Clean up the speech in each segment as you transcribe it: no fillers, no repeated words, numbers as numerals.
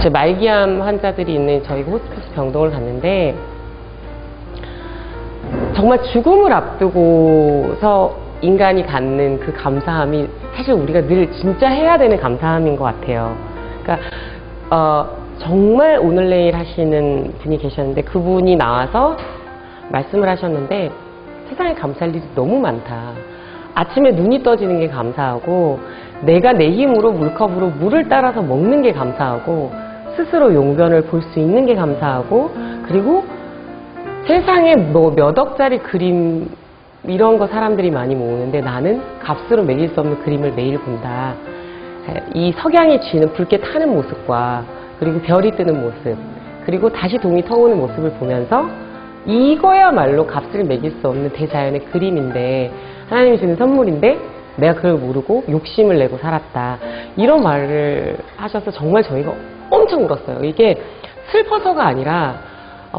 이제 말기암 환자들이 있는 저희 호스피스 병동을 갔는데 정말 죽음을 앞두고서 인간이 갖는 그 감사함이 사실 우리가 늘 진짜 해야 되는 감사함인 것 같아요. 그러니까 정말 오늘 내일 하시는 분이 계셨는데 그분이 나와서 말씀을 하셨는데 세상에 감사할 일이 너무 많다. 아침에 눈이 떠지는 게 감사하고 내가 내 힘으로 물컵으로 물을 따라서 먹는 게 감사하고 스스로 용변을 볼 수 있는 게 감사하고 그리고 세상에 뭐 몇 억짜리 그림 이런 거 사람들이 많이 모으는데 나는 값으로 매길 수 없는 그림을 매일 본다. 이 석양이 쥐는 붉게 타는 모습과 그리고 별이 뜨는 모습 그리고 다시 동이 터오는 모습을 보면서 이거야말로 값을 매길 수 없는 대자연의 그림인데 하나님이 주는 선물인데 내가 그걸 모르고 욕심을 내고 살았다. 이런 말을 하셔서 정말 저희가 엄청 울었어요. 이게 슬퍼서가 아니라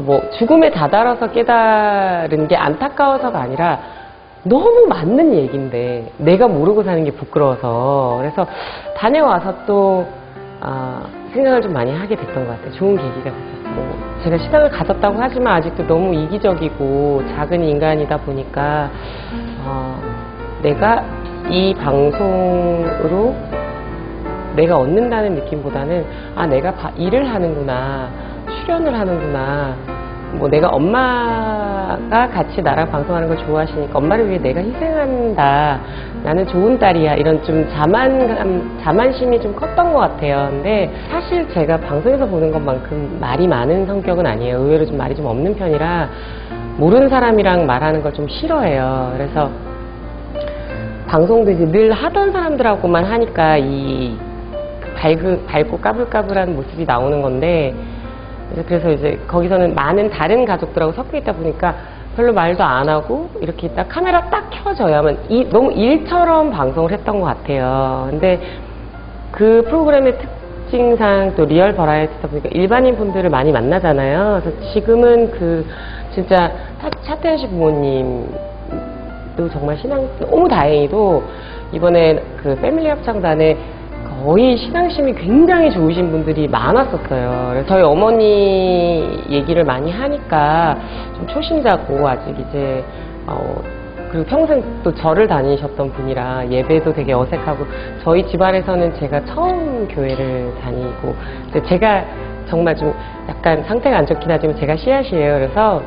뭐 죽음에 다다라서 깨달은 게 안타까워서가 아니라 너무 맞는 얘기인데 내가 모르고 사는 게 부끄러워서 그래서 다녀와서 또 생각을 좀 많이 하게 됐던 것 같아요. 좋은 계기가 됐었어요. 뭐 제가 신앙을 가졌다고 하지만 아직도 너무 이기적이고 작은 인간이다 보니까 내가 이 방송으로 내가 얻는다는 느낌보다는 내가 일을 하는구나, 출연을 하는구나, 뭐 내가 엄마가 같이 나랑 방송하는 걸 좋아하시니까 엄마를 위해 내가 희생한다, 나는 좋은 딸이야, 이런 좀 자만심이 좀 컸던 것 같아요. 근데 사실 제가 방송에서 보는 것만큼 말이 많은 성격은 아니에요. 의외로 좀 말이 좀 없는 편이라 모르는 사람이랑 말하는 걸 좀 싫어해요. 그래서 방송도 이제 늘 하던 사람들하고만 하니까 이 밝고 까불까불한 모습이 나오는 건데 그래서 이제 거기서는 많은 다른 가족들하고 섞여 있다 보니까 별로 말도 안 하고 이렇게 있다 카메라 딱 켜져야만 너무 일처럼 방송을 했던 것 같아요. 근데 그 프로그램의 특징상 또 리얼 버라이어티다 보니까 일반인 분들을 많이 만나잖아요. 그래서 지금은 그 진짜 차태현 씨 부모님도 정말 신앙 너무 다행히도 이번에 그 패밀리 합창단에 거의 신앙심이 굉장히 좋으신 분들이 많았었어요. 그래서 저희 어머니 얘기를 많이 하니까 좀 초신자고 아직 이제 그리고 평생 또 절을 다니셨던 분이라 예배도 되게 어색하고 저희 집안에서는 제가 처음 교회를 다니고 제가 정말 좀 약간 상태가 안 좋긴 하지만 제가 씨앗이에요. 그래서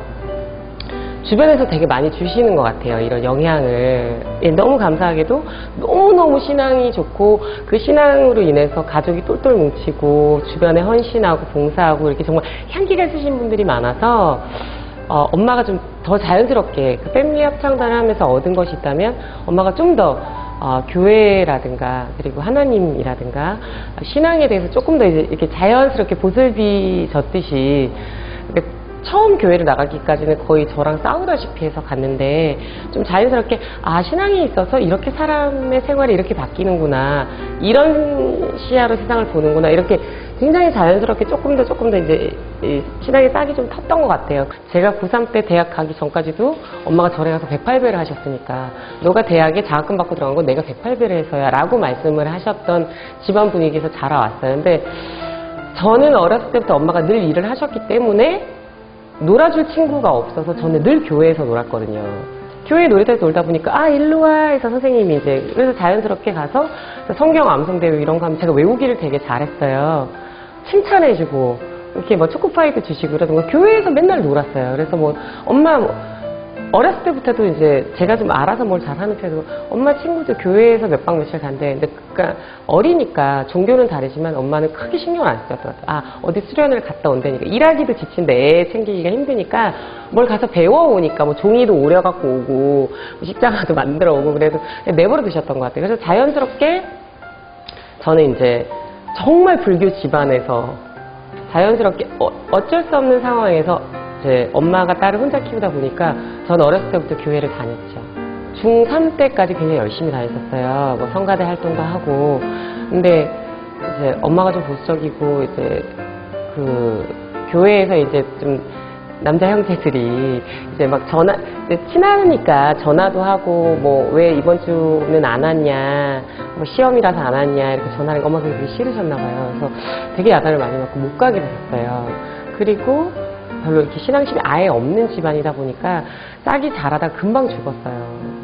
주변에서 되게 많이 주시는 것 같아요. 이런 영향을. 너무 감사하게도 너무너무 신앙이 좋고 그 신앙으로 인해서 가족이 똘똘 뭉치고 주변에 헌신하고 봉사하고 이렇게 정말 향기가 있으신 분들이 많아서 엄마가 좀 더 자연스럽게 그 패밀리 합창단을 하면서 얻은 것이 있다면 엄마가 좀 더 교회라든가 그리고 하나님이라든가 신앙에 대해서 조금 더 이제 이렇게 자연스럽게 보슬비 졌듯이 처음 교회를 나가기까지는 거의 저랑 싸우다시피 해서 갔는데 좀 자연스럽게 신앙이 있어서 이렇게 사람의 생활이 이렇게 바뀌는구나, 이런 시야로 세상을 보는구나, 이렇게 굉장히 자연스럽게 조금 더 이제 신앙의 싹이 좀 텄던 것 같아요. 제가 고3 때 대학 가기 전까지도 엄마가 절에 가서 108배를 하셨으니까 너가 대학에 장학금 받고 들어간 건 내가 108배를 해서야 라고 말씀을 하셨던 집안 분위기에서 자라왔어요. 근데 저는 어렸을 때부터 엄마가 늘 일을 하셨기 때문에 놀아줄 친구가 없어서 저는 늘 교회에서 놀았거든요. 교회 놀이터에서 놀다 보니까 일로 와 해서 선생님이 이제 그래서 자연스럽게 가서 성경 암송대회 이런 거 하면 제가 외우기를 되게 잘했어요. 칭찬해주고 이렇게 뭐 초코파이도 주시고 그러던가 교회에서 맨날 놀았어요. 그래서 뭐 엄마 어렸을 때부터도 이제 제가 좀 알아서 뭘 잘하는 편이고 엄마 친구들 교회에서 몇 박 며칠 간대. 근데 그러니까 어리니까 종교는 다르지만 엄마는 크게 신경 안 썼던 것 같아요. 어디 수련을 갔다 온다니까 일하기도 지친데 애 챙기기가 힘드니까 뭘 가서 배워오니까 뭐 종이도 오려갖고 오고 뭐 십자가도 만들어 오고 그래도 내버려 두셨던 것 같아요. 그래서 자연스럽게 저는 이제 정말 불교 집안에서 자연스럽게 어쩔 수 없는 상황에서 제 엄마가 딸을 혼자 키우다 보니까 저는 어렸을 때부터 교회를 다녔죠. 중3 때까지 굉장히 열심히 다녔었어요. 뭐 성가대 활동도 하고. 근데 이제 엄마가 좀 보수적이고 이제 그 교회에서 이제 좀 남자 형제들이 이제 막 이제 친하니까 전화도 하고, 뭐, 왜 이번 주는 안 왔냐, 뭐, 시험이라서 안 왔냐, 이렇게 전화를 엄마가 되게 싫으셨나봐요. 그래서 되게 야단을 많이 맞고 못 가게 됐어요. 그리고 별로 이렇게 신앙심이 아예 없는 집안이다 보니까 싹이 자라다 금방 죽었어요.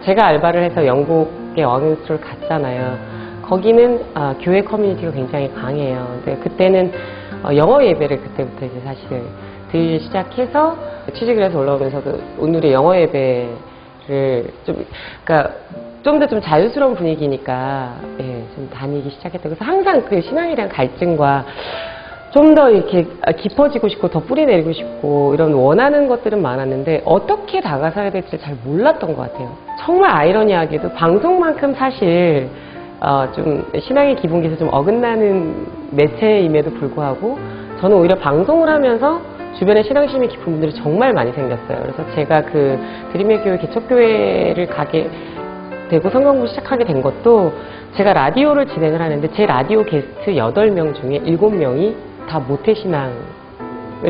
제가 알바를 해서 영국의 어학연수를 갔잖아요. 거기는 교회 커뮤니티가 굉장히 강해요. 근데 그때는 영어 예배를 그때부터 이제 사실 드리기 시작해서 취직을 해서 올라오면서도 오늘의 영어 예배를 그러니까 좀 더 좀 자유스러운 분위기니까 예, 좀 다니기 시작했다. 그래서 항상 그 신앙에 대한 갈증과 좀 더 이렇게 깊어지고 싶고 더 뿌리내리고 싶고 이런 원하는 것들은 많았는데 어떻게 다가서야 될지 잘 몰랐던 것 같아요. 정말 아이러니하게도 방송만큼 사실 좀 신앙의 기본기에서 좀 어긋나는 매체임에도 불구하고 저는 오히려 방송을 하면서 주변에 신앙심이 깊은 분들이 정말 많이 생겼어요. 그래서 제가 그 드림의 교회 개척교회를 가게 되고 성경부 시작하게 된 것도 제가 라디오를 진행을 하는데 제 라디오 게스트 8명 중에 7명이 다 모태신앙을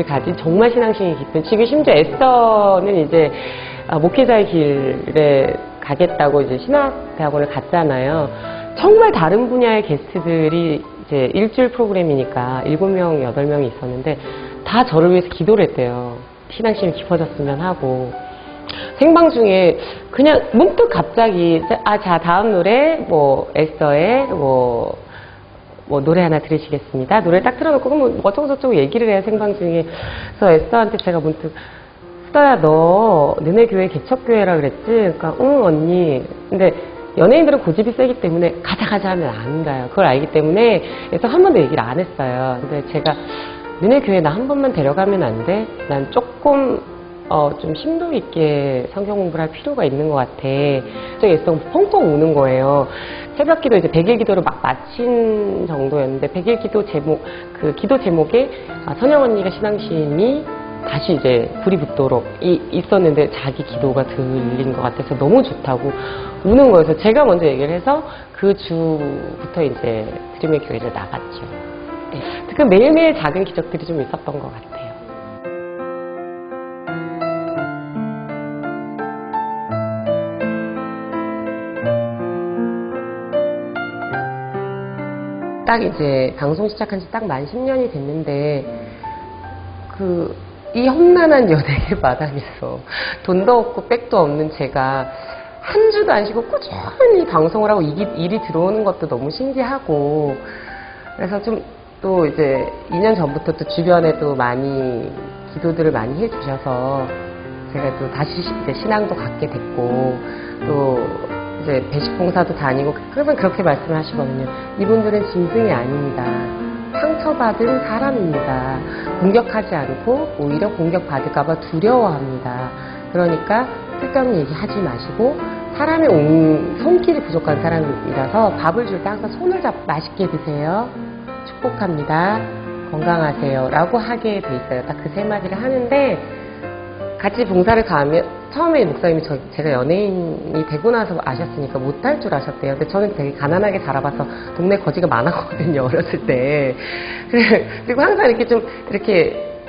가진 정말 신앙심이 깊은, 지금 심지어 에스더는 이제 목회자의 길에 가겠다고 이제 신학대학원을 갔잖아요. 정말 다른 분야의 게스트들이 이제 일주일 프로그램이니까 7명, 8명이 있었는데 다 저를 위해서 기도를 했대요. 신앙심이 깊어졌으면 하고. 생방 중에 그냥 문득 갑자기 자 다음 노래 뭐 에스더의 뭐 노래 하나 들으시겠습니다. 노래 딱 틀어놓고 그럼 어쩌고저쩌고 얘기를 해요, 생방 중에. 그래서 에스더한테 제가 문득 에스더야 너 너네 교회 개척교회라 그랬지? 그러니까 응 언니. 근데 연예인들은 고집이 세기 때문에 가자 하면 안 가요. 그걸 알기 때문에 그래서 한 번도 얘기를 안 했어요. 근데 제가 너네 교회 나 한 번만 데려가면 안 돼? 난 조금 좀 심도 있게 성경 공부를 할 필요가 있는 것 같아. 에스더가 펑펑 우는 거예요. 새벽 기도 이제 100일 기도를 막 마친 정도였는데 100일 기도 그 기도 제목에 선영 언니가 신앙심이 다시 이제 불이 붙도록 있었는데 자기 기도가 들린 것 같아서 너무 좋다고 우는 거여서 제가 먼저 얘기를 해서 그 주부터 이제 드림의 교회를 나갔죠. 네. 그 매일매일 작은 기적들이 좀 있었던 것 같아요. 딱 이제 방송 시작한 지 딱 만 10년이 됐는데 이 험난한 연예계 마당에서 돈도 없고 백도 없는 제가 한 주도 안 쉬고 꾸준히 방송을 하고 일이 들어오는 것도 너무 신기하고 그래서 좀 또 이제 2년 전부터 또 주변에 또 많이 기도들을 많이 해주셔서 제가 또 다시 이제 신앙도 갖게 됐고 또 이제 배식봉사도 다니고 항상 그렇게 말씀을 하시거든요. 이분들은 짐승이 아닙니다. 상처받은 사람입니다. 공격하지 않고 오히려 공격받을까봐 두려워합니다. 그러니까 쓸데없는 얘기하지 마시고 사람의 손길이 부족한 사람이라서 밥을 줄 때 항상 손을 잡고 맛있게 드세요. 축복합니다. 건강하세요. 라고 하게 돼 있어요. 딱 그 세 마디를 하는데 같이 봉사를 가면 처음에 목사님이 제가 연예인이 되고 나서 아셨으니까 못할 줄 아셨대요. 근데 저는 되게 가난하게 자라봐서 동네 거지가 많았거든요, 어렸을 때. 그리고 항상 이렇게 좀 이렇게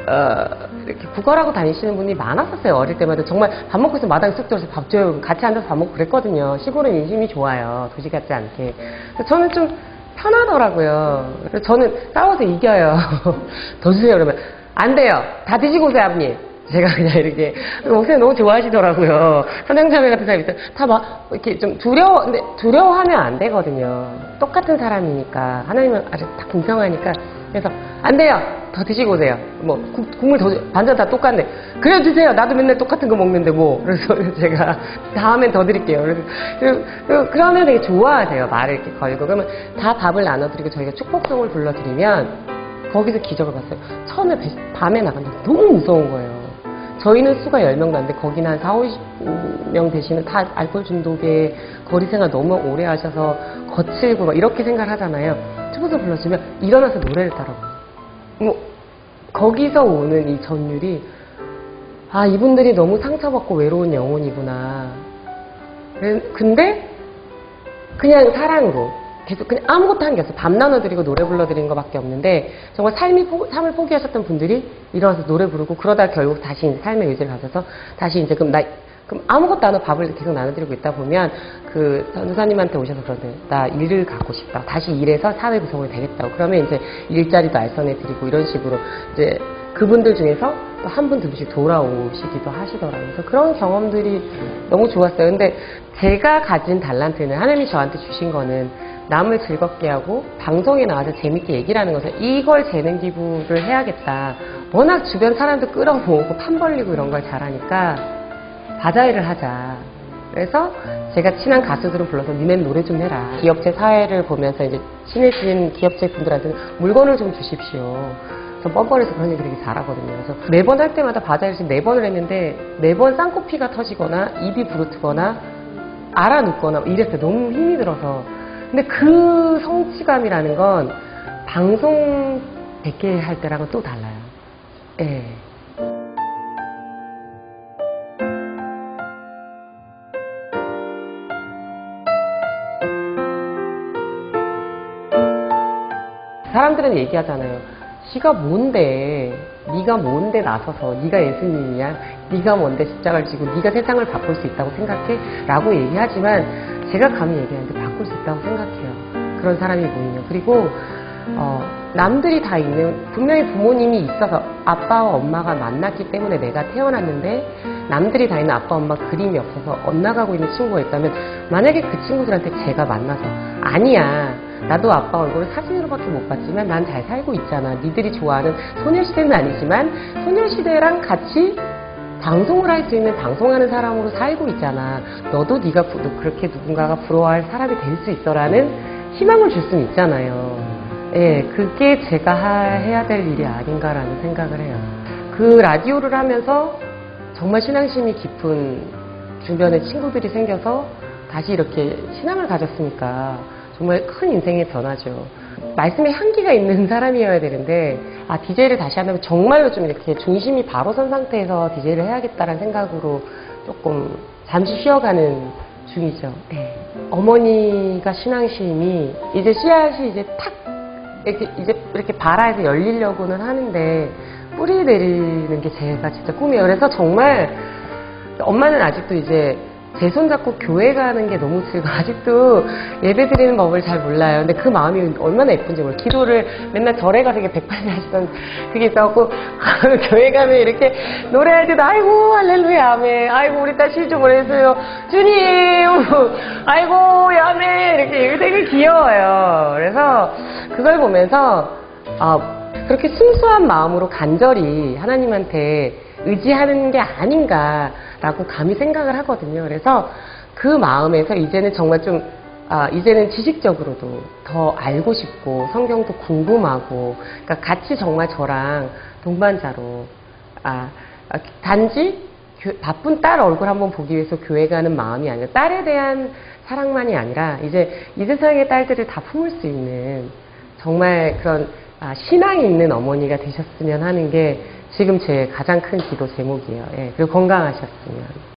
구걸하고 다니시는 분이 많았었어요. 어릴 때마다 정말 밥 먹고 있으면 마당에 쑥 들어서 밥 줘요. 같이 앉아서 밥 먹고 그랬거든요. 시골은 인심이 좋아요. 도시 같지 않게. 그래서 저는 좀 편하더라고요. 그래서 저는 싸워서 이겨요. 더 주세요. 그러면 안 돼요. 다 드시고 오세요, 아버님. 제가 그냥 이렇게 목사님 너무 좋아하시더라고요. 선행자매 같은 사람이 있어요. 다 막 이렇게 좀 근데 두려워하면 안 되거든요. 똑같은 사람이니까 하나님은 아주 다 공평하니까. 그래서 안 돼요. 더 드시고 오세요. 뭐 국물 더 반찬 다 똑같네. 그래 드세요. 나도 맨날 똑같은 거 먹는데 뭐. 그래서 제가 다음엔 더 드릴게요. 그러면 되게 좋아하세요. 말을 이렇게 걸고. 그러면 다 밥을 나눠드리고 저희가 축복성을 불러드리면 거기서 기적을 봤어요. 처음에 밤에 나갔는데 너무 무서운 거예요. 저희는 수가 10명도 안 돼. 거기는 한 40, 50명 되시는 다 알코올 중독에 거리 생활 너무 오래 하셔서 거칠고 막 이렇게 생각을 하잖아요. 축복성 불러주면 일어나서 노래를 따라고요. 뭐 거기서 오는 이 전율이 이분들이 너무 상처받고 외로운 영혼이구나. 근데 그냥 사랑으로 계속 그냥 아무것도 한 게 없어요. 밥 나눠드리고 노래 불러드리는 것밖에 없는데 정말 삶을 포기하셨던 분들이 일어나서 노래 부르고 그러다 결국 다시 이제 삶의 의지를 가져서 다시 이제 그럼 아무것도 안 하고 밥을 계속 나눠드리고 있다 보면 그 전도사님한테 오셔서 그러대요. 나 일을 갖고 싶다. 다시 일해서 사회 구성원이 되겠다고. 그러면 이제 일자리도 알선해드리고 이런 식으로 이제 그분들 중에서 또 한 분 두 분씩 돌아오시기도 하시더라고요. 그래서 그런 경험들이 너무 좋았어요. 근데 제가 가진 달란트는 하나님이 저한테 주신 거는 남을 즐겁게 하고 방송에 나와서 재밌게 얘기를 하는 거죠. 이걸 재능 기부를 해야겠다. 워낙 주변 사람도 끌어모으고 판 벌리고 이런 걸 잘하니까 바자회를 하자. 그래서 제가 친한 가수들을 불러서 니네 노래 좀 해라. 기업체 사회를 보면서 이제 친해진 기업체 분들한테는 물건을 좀 주십시오. 전 뻔뻔해서 그런 얘기 되게 잘하거든요. 그래서 매번 할 때마다 바자회를 지금 4번을 했는데 매번 쌍코피가 터지거나 입이 부르트거나 알아눕거나 이랬어요. 너무 힘이 들어서. 근데 그 성취감이라는 건 방송 100개 할 때랑은 또 달라요. 예. 사람들은 얘기하잖아요. 지가 뭔데, 네가 뭔데 나서서 네가 예수님이냐, 네가 뭔데 십자가를 지고 네가 세상을 바꿀 수 있다고 생각해? 라고 얘기하지만 제가 감히 얘기하는데 바꿀 수 있다고 생각해요. 그런 사람이 모이면. 그리고 남들이 다 있는, 분명히 부모님이 있어서 아빠와 엄마가 만났기 때문에 내가 태어났는데 남들이 다 있는 아빠 엄마 그림이 없어서 엇나가고 있는 친구가 있다면 만약에 그 친구들한테 제가 만나서 아니야, 나도 아빠 얼굴을 사진으로밖에 못 봤지만 난 잘 살고 있잖아. 니들이 좋아하는 소녀시대는 아니지만 소녀시대랑 같이 방송을 할 수 있는 방송하는 사람으로 살고 있잖아. 너도 네가 그렇게 누군가가 부러워할 사람이 될 수 있어라는 희망을 줄 수는 있잖아요. 예, 그게 제가 해야 될 일이 아닌가라는 생각을 해요. 그 라디오를 하면서 정말 신앙심이 깊은 주변에 친구들이 생겨서 다시 이렇게 신앙을 가졌으니까 정말 큰 인생의 변화죠. 말씀에 향기가 있는 사람이어야 되는데 DJ를 다시 한다면 정말로 좀 이렇게 중심이 바로 선 상태에서 DJ를 해야겠다는 생각으로 조금 잠시 쉬어가는 중이죠. 네. 어머니가 신앙심이 이제 씨앗이 이제 탁 이렇게 발아에서 열리려고는 하는데 뿌리 내리는 게 제가 진짜 꿈이에요. 그래서 정말 엄마는 아직도 이제 제 손 잡고 교회 가는 게 너무 즐거워. 아직도 예배 드리는 법을 잘 몰라요. 근데 그 마음이 얼마나 예쁜지 몰라요. 기도를 맨날 절에 가서 이렇게 100번 하시던 그게 있어갖고 교회 가면 이렇게 노래할 때도 아이고 할렐루야 아멘, 아이고 우리 딸 실 좀 보내주세요 주님, 아이고 아멘, 이렇게 되게 귀여워요. 그래서 그걸 보면서 그렇게 순수한 마음으로 간절히 하나님한테 의지하는 게 아닌가라고 감히 생각을 하거든요. 그래서 그 마음에서 이제는 정말 좀 이제는 지식적으로도 더 알고 싶고 성경도 궁금하고, 그러니까 같이 정말 저랑 동반자로 단지 바쁜 딸 얼굴 한번 보기 위해서 교회 가는 마음이 아니라 딸에 대한 사랑만이 아니라 이제 이 세상의 딸들을 다 품을 수 있는 정말 그런 신앙이 있는 어머니가 되셨으면 하는 게 지금 제 가장 큰 기도 제목이에요. 예, 그리고 건강하셨으면.